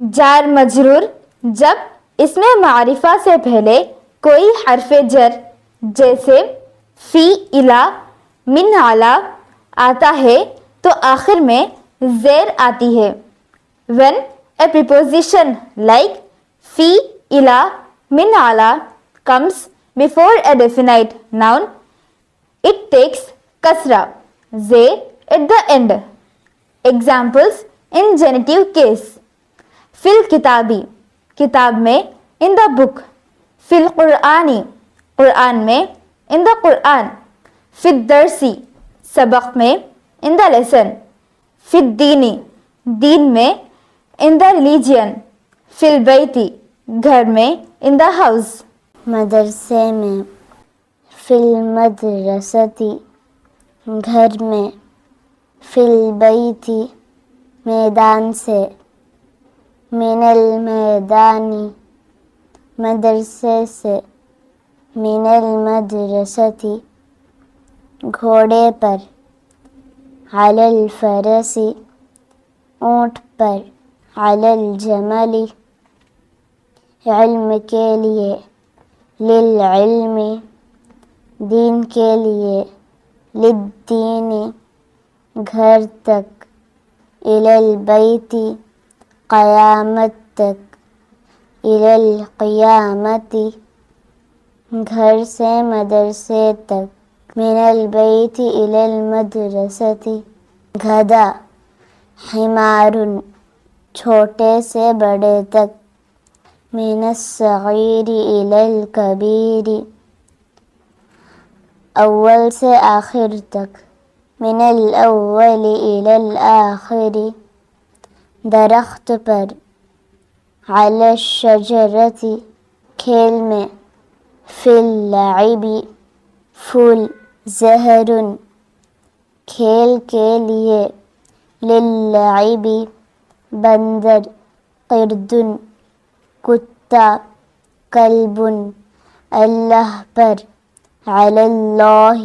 جار مجرور جب اس میں معرفہ سے پہلے کوئی حرف جر جیسے فی الا من اعلی آتا ہے تو آخر میں زیر آتی ہے. When a preposition like فی الا من اعلی comes before a definite noun, it takes kasra زیر at the end. Examples in genitive case: فی الکتابی کتاب میں in the book, فی القرآنی قرآن میں in the قرآن, فی الدرسی سبق میں in the lesson, فی الدینی دین میں in the religion, فی البیتی گھر میں in the house. مدرسے میں، فی المدرستی گھر میں، فی البیتی میدان سے، من المیدانی مدرسے سے، من المدرستی گھوڑے پر، علی الفرسی اونٹ پر، علی الجمل علم کے لیے، للعلم دین کے لیے، للدین گھر تک، الی البیت قیامت تک، الی القیامت گھر سے مدرسے تک، من البیت الی المدرسۃ گدھا، حمار چھوٹے سے بڑے تک، من الصغیر الی الکبیر اول سے آخر تک، من الاول الی الآخر درخت پر، علی الشجرۃ کھیل میں، فی اللعب پھول، زہر کھیل کے لیے، للعب بندر، قرد کتا، کلب اللہ پر، علی اللہ